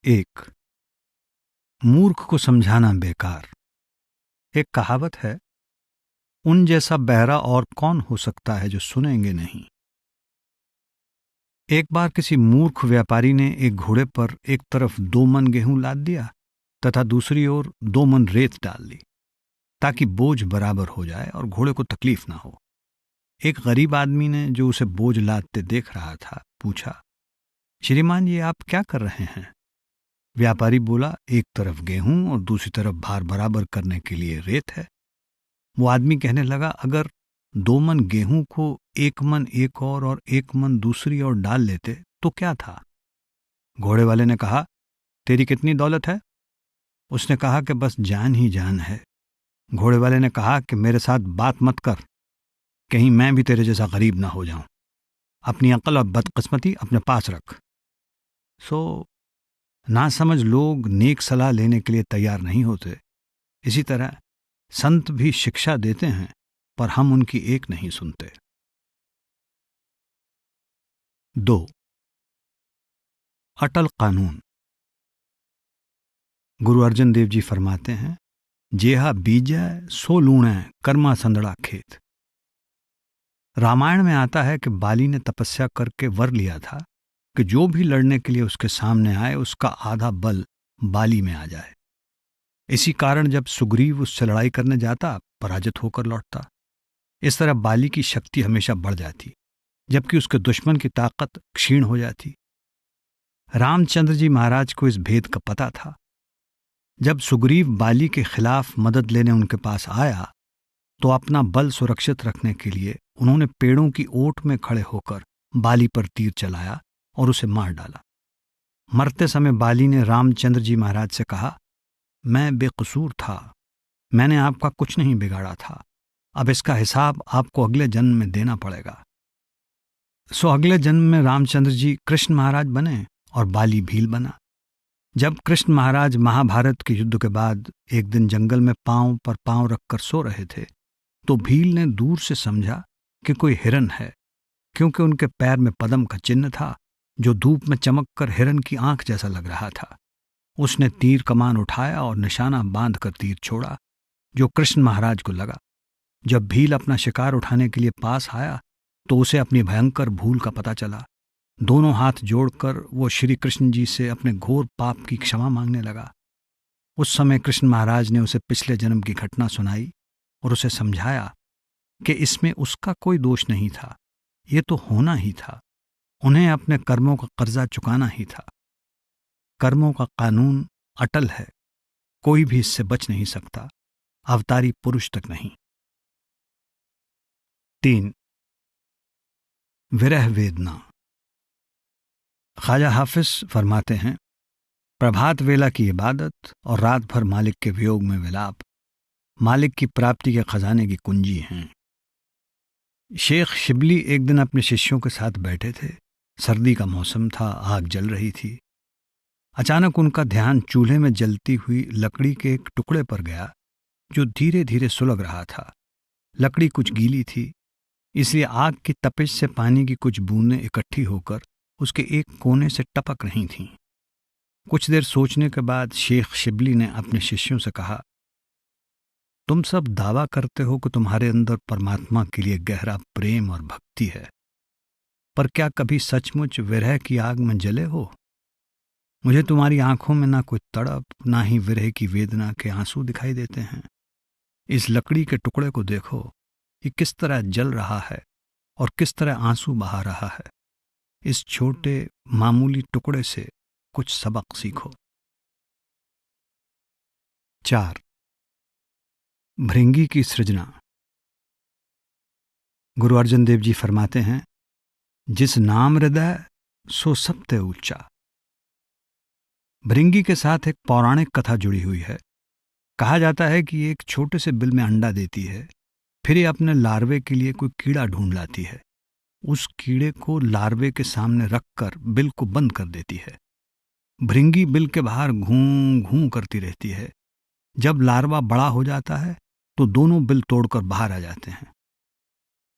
एक, मूर्ख को समझाना बेकार। एक कहावत है, उन जैसा बहरा और कौन हो सकता है जो सुनेंगे नहीं। एक बार किसी मूर्ख व्यापारी ने एक घोड़े पर एक तरफ 2 मन गेहूं लाद दिया तथा दूसरी ओर 2 मन रेत डाल दी, ताकि बोझ बराबर हो जाए और घोड़े को तकलीफ ना हो। एक गरीब आदमी ने, जो उसे बोझ लादते देख रहा था, पूछा, श्रीमान, ये आप क्या कर रहे हैं? व्यापारी बोला, एक तरफ गेहूं और दूसरी तरफ भार बराबर करने के लिए रेत है। वो आदमी कहने लगा, अगर 2 मन गेहूं को 1 मन एक और 1 मन दूसरी ओर डाल लेते तो क्या था? घोड़े वाले ने कहा, तेरी कितनी दौलत है? उसने कहा कि बस जान ही जान है। घोड़े वाले ने कहा कि मेरे साथ बात मत कर, कहीं मैं भी तेरे जैसा गरीब ना हो जाऊं। अपनी अक्ल और बदकिस्मती अपने पास रख। नासमझ लोग नेक सलाह लेने के लिए तैयार नहीं होते। इसी तरह संत भी शिक्षा देते हैं, पर हम उनकी एक नहीं सुनते। 2. अटल कानून। गुरु अर्जन देव जी फरमाते हैं, जेहा बीजै सो लूणै कर्मा संदड़ा खेत। रामायण में आता है कि बाली ने तपस्या करके वर लिया था कि जो भी लड़ने के लिए उसके सामने आए उसका आधा बल बाली में आ जाए। इसी कारण जब सुग्रीव उससे लड़ाई करने जाता, पराजित होकर लौटता। इस तरह बाली की शक्ति हमेशा बढ़ जाती, जबकि उसके दुश्मन की ताकत क्षीण हो जाती। रामचंद्र जी महाराज को इस भेद का पता था। जब सुग्रीव बाली के खिलाफ मदद लेने उनके पास आया, तो अपना बल सुरक्षित रखने के लिए उन्होंने पेड़ों की ओट में खड़े होकर बाली पर तीर चलाया और उसे मार डाला। मरते समय बाली ने रामचंद्र जी महाराज से कहा, मैं बेकसूर था, मैंने आपका कुछ नहीं बिगाड़ा था, अब इसका हिसाब आपको अगले जन्म में देना पड़ेगा। अगले जन्म में रामचंद्र जी कृष्ण महाराज बने और बाली भील बना। जब कृष्ण महाराज महाभारत के युद्ध के बाद एक दिन जंगल में पांव पर पांव रखकर सो रहे थे, तो भील ने दूर से समझा कि कोई हिरन है, क्योंकि उनके पैर में पद्म का चिन्ह था, जो धूप में चमककर हिरन की आंख जैसा लग रहा था। उसने तीर कमान उठाया और निशाना बांधकर तीर छोड़ा, जो कृष्ण महाराज को लगा। जब भील अपना शिकार उठाने के लिए पास आया, तो उसे अपनी भयंकर भूल का पता चला। दोनों हाथ जोड़कर वो श्री कृष्ण जी से अपने घोर पाप की क्षमा मांगने लगा। उस समय कृष्ण महाराज ने उसे पिछले जन्म की घटना सुनाई और उसे समझाया कि इसमें उसका कोई दोष नहीं था, ये तो होना ही था। उन्हें अपने कर्मों का कर्जा चुकाना ही था। कर्मों का कानून अटल है, कोई भी इससे बच नहीं सकता, अवतारी पुरुष तक नहीं। 3. विरह वेदना। ख्वाजा हाफिज फरमाते हैं, प्रभात वेला की इबादत और रात भर मालिक के वियोग में विलाप मालिक की प्राप्ति के खजाने की कुंजी हैं। शेख शिबली एक दिन अपने शिष्यों के साथ बैठे थे। सर्दी का मौसम था, आग जल रही थी। अचानक उनका ध्यान चूल्हे में जलती हुई लकड़ी के एक टुकड़े पर गया, जो धीरे धीरे सुलग रहा था। लकड़ी कुछ गीली थी, इसलिए आग की तपिश से पानी की कुछ बूंदें इकट्ठी होकर उसके एक कोने से टपक रही थीं। कुछ देर सोचने के बाद शेख शिबली ने अपने शिष्यों से कहा, तुम सब दावा करते हो कि तुम्हारे अंदर परमात्मा के लिए गहरा प्रेम और भक्ति है, पर क्या कभी सचमुच विरह की आग में जले हो? मुझे तुम्हारी आंखों में ना कोई तड़प, ना ही विरह की वेदना के आंसू दिखाई देते हैं। इस लकड़ी के टुकड़े को देखो, ये किस तरह जल रहा है और किस तरह आंसू बहा रहा है। इस छोटे मामूली टुकड़े से कुछ सबक सीखो। 4. भृंगी की सृजना। गुरु अर्जन देव जी फरमाते हैं, जिस नाम हृदय सो सबते ऊंचा। भृंगी के साथ एक पौराणिक कथा जुड़ी हुई है। कहा जाता है कि ये एक छोटे से बिल में अंडा देती है, फिर ये अपने लार्वे के लिए कोई कीड़ा ढूंढ लाती है। उस कीड़े को लार्वे के सामने रखकर बिल को बंद कर देती है। भृंगी बिल के बाहर घूं घूं करती रहती है। जब लार्वा बड़ा हो जाता है, तो दोनों बिल तोड़कर बाहर आ जाते हैं।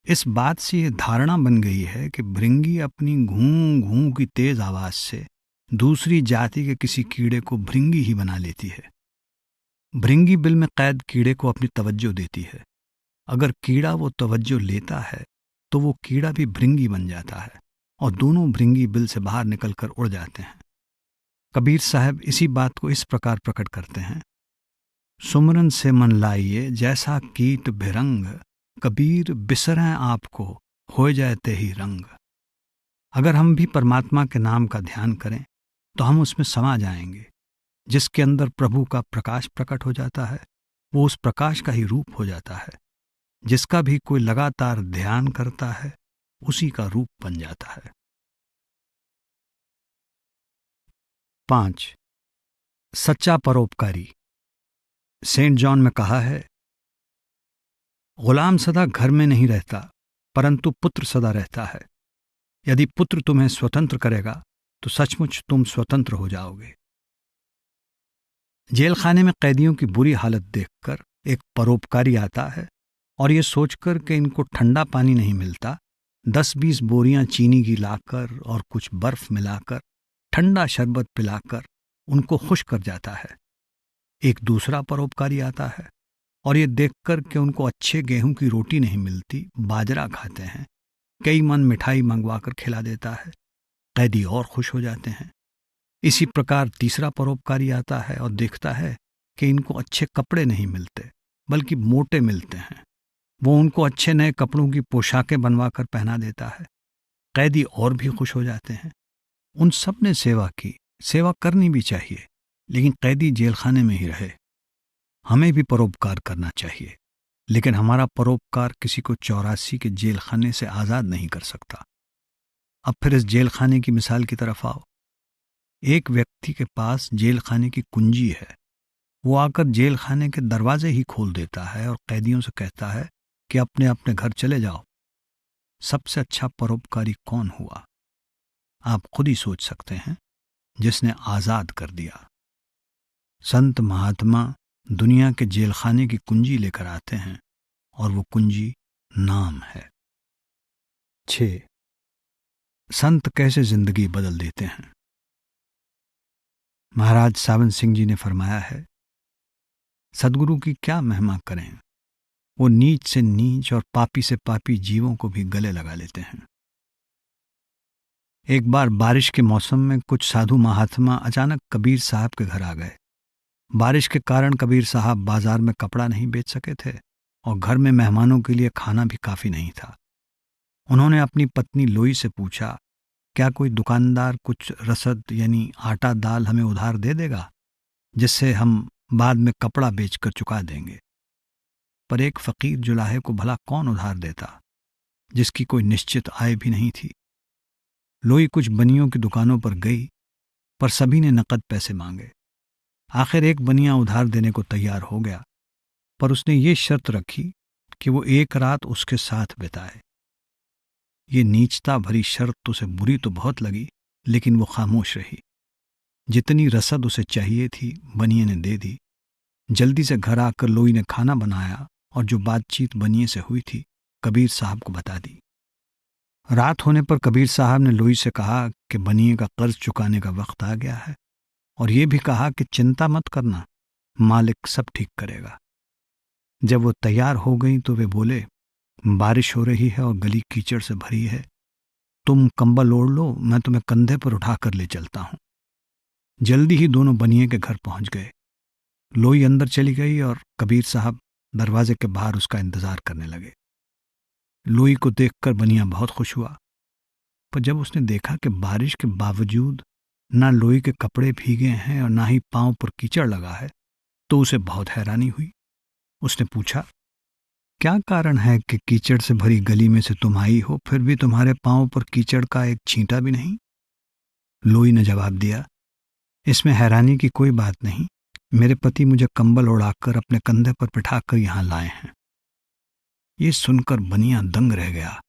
इस बात से यह धारणा बन गई है कि भृंगी अपनी घूं घूं की तेज आवाज से दूसरी जाति के किसी कीड़े को भृंगी ही बना लेती है। भृंगी बिल में कैद कीड़े को अपनी तवज्जो देती है। अगर कीड़ा वो तवज्जो लेता है तो वो कीड़ा भी भृंगी बन जाता है और दोनों भृंगी बिल से बाहर निकलकर उड़ जाते हैं। कबीर साहब इसी बात को इस प्रकार प्रकट करते हैं। सुमरन से मन लाइए जैसा कीट भिरंग, कबीर बिसरें आपको हो जाए ते ही रंग। अगर हम भी परमात्मा के नाम का ध्यान करें तो हम उसमें समा जाएंगे। जिसके अंदर प्रभु का प्रकाश प्रकट हो जाता है वो उस प्रकाश का ही रूप हो जाता है। जिसका भी कोई लगातार ध्यान करता है उसी का रूप बन जाता है। 5. सच्चा परोपकारी। सेंट जॉन में कहा है, गुलाम सदा घर में नहीं रहता परंतु पुत्र सदा रहता है। यदि पुत्र तुम्हें स्वतंत्र करेगा तो सचमुच तुम स्वतंत्र हो जाओगे। जेल खाने में कैदियों की बुरी हालत देखकर एक परोपकारी आता है और ये सोचकर कि इनको ठंडा पानी नहीं मिलता 10-20 बोरियां चीनी की लाकर और कुछ बर्फ मिलाकर ठंडा शरबत पिलाकर उनको खुश कर जाता है। एक दूसरा परोपकारी आता है और ये देखकर कि उनको अच्छे गेहूं की रोटी नहीं मिलती बाजरा खाते हैं, कई मन मिठाई मंगवाकर खिला देता है। कैदी और खुश हो जाते हैं। इसी प्रकार तीसरा परोपकारी आता है और देखता है कि इनको अच्छे कपड़े नहीं मिलते बल्कि मोटे मिलते हैं। वो उनको अच्छे नए कपड़ों की पोशाकें बनवाकर पहना देता है। कैदी और भी खुश हो जाते हैं। उन सब ने सेवा की, सेवा करनी भी चाहिए, लेकिन कैदी जेलखाने में ही रहे। हमें भी परोपकार करना चाहिए, लेकिन हमारा परोपकार किसी को 84 के जेलखाने से आज़ाद नहीं कर सकता। अब फिर इस जेलखाने की मिसाल की तरफ आओ। एक व्यक्ति के पास जेलखाने की कुंजी है। वो आकर जेलखाने के दरवाजे ही खोल देता है और कैदियों से कहता है कि अपने अपने घर चले जाओ। सबसे अच्छा परोपकारी कौन हुआ? आप खुद ही सोच सकते हैं, जिसने आज़ाद कर दिया। संत महात्मा दुनिया के जेलखाने की कुंजी लेकर आते हैं और वो कुंजी नाम है। 6. संत कैसे जिंदगी बदल देते हैं। महाराज सावन सिंह जी ने फरमाया है, सदगुरु की क्या महिमा करें, वो नीच से नीच और पापी से पापी जीवों को भी गले लगा लेते हैं। एक बार बारिश के मौसम में कुछ साधु महात्मा अचानक कबीर साहब के घर आ गए। बारिश के कारण कबीर साहब बाजार में कपड़ा नहीं बेच सके थे और घर में मेहमानों के लिए खाना भी काफी नहीं था। उन्होंने अपनी पत्नी लोई से पूछा, क्या कोई दुकानदार कुछ रसद यानी आटा दाल हमें उधार दे देगा, जिससे हम बाद में कपड़ा बेचकर चुका देंगे। पर एक फकीर जुलाहे को भला कौन उधार देता, जिसकी कोई निश्चित आय भी नहीं थी। लोई कुछ बनियों की दुकानों पर गई, पर सभी ने नकद पैसे मांगे। आखिर एक बनिया उधार देने को तैयार हो गया, पर उसने ये शर्त रखी कि वो एक रात उसके साथ बिताए। ये नीचता भरी शर्त उसे बुरी तो बहुत लगी, लेकिन वो खामोश रही। जितनी रसद उसे चाहिए थी बनिए ने दे दी। जल्दी से घर आकर लोई ने खाना बनाया और जो बातचीत बनिए से हुई थी कबीर साहब को बता दी। रात होने पर कबीर साहब ने लोई से कहा कि बनिए का कर्ज चुकाने का वक्त आ गया है और ये भी कहा कि चिंता मत करना, मालिक सब ठीक करेगा। जब वो तैयार हो गई तो वे बोले, बारिश हो रही है और गली कीचड़ से भरी है, तुम कंबल ओढ़ लो, मैं तुम्हें कंधे पर उठाकर ले चलता हूं। जल्दी ही दोनों बनिए के घर पहुंच गए। लोई अंदर चली गई और कबीर साहब दरवाजे के बाहर उसका इंतजार करने लगे। लोई को देखकर बनिया बहुत खुश हुआ, पर जब उसने देखा कि बारिश के बावजूद ना लोई के कपड़े भीगे हैं और ना ही पांव पर कीचड़ लगा है, तो उसे बहुत हैरानी हुई। उसने पूछा, क्या कारण है कि कीचड़ से भरी गली में से तुम आई हो, फिर भी तुम्हारे पांव पर कीचड़ का एक छींटा भी नहीं? लोई ने जवाब दिया, इसमें हैरानी की कोई बात नहीं, मेरे पति मुझे कंबल ओढ़ाकर अपने कंधे पर बिठाकर यहां लाए हैं। ये सुनकर बनिया दंग रह गया।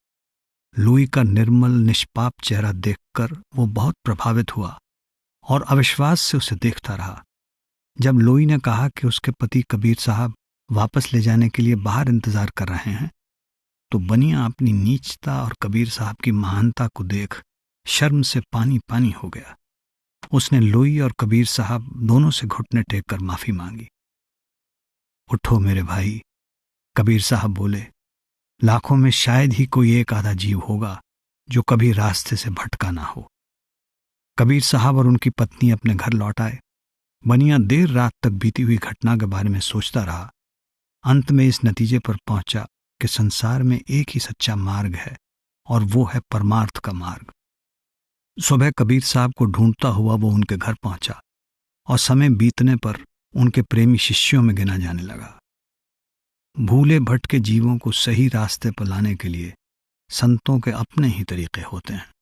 लोई का निर्मल निष्पाप चेहरा देखकर वो बहुत प्रभावित हुआ और अविश्वास से उसे देखता रहा। जब लोई ने कहा कि उसके पति कबीर साहब वापस ले जाने के लिए बाहर इंतजार कर रहे हैं, तो बनिया अपनी नीचता और कबीर साहब की महानता को देख शर्म से पानी पानी हो गया। उसने लोई और कबीर साहब दोनों से घुटने टेक कर माफी मांगी। उठो मेरे भाई, कबीर साहब बोले, लाखों में शायद ही कोई एक आधा जीव होगा जो कभी रास्ते से भटका ना हो। कबीर साहब और उनकी पत्नी अपने घर लौट आए। बनिया देर रात तक बीती हुई घटना के बारे में सोचता रहा। अंत में इस नतीजे पर पहुंचा कि संसार में एक ही सच्चा मार्ग है और वो है परमार्थ का मार्ग। सुबह कबीर साहब को ढूंढता हुआ वो उनके घर पहुंचा और समय बीतने पर उनके प्रेमी शिष्यों में गिना जाने लगा। भूले भटके जीवों को सही रास्ते पर लाने के लिए संतों के अपने ही तरीके होते हैं।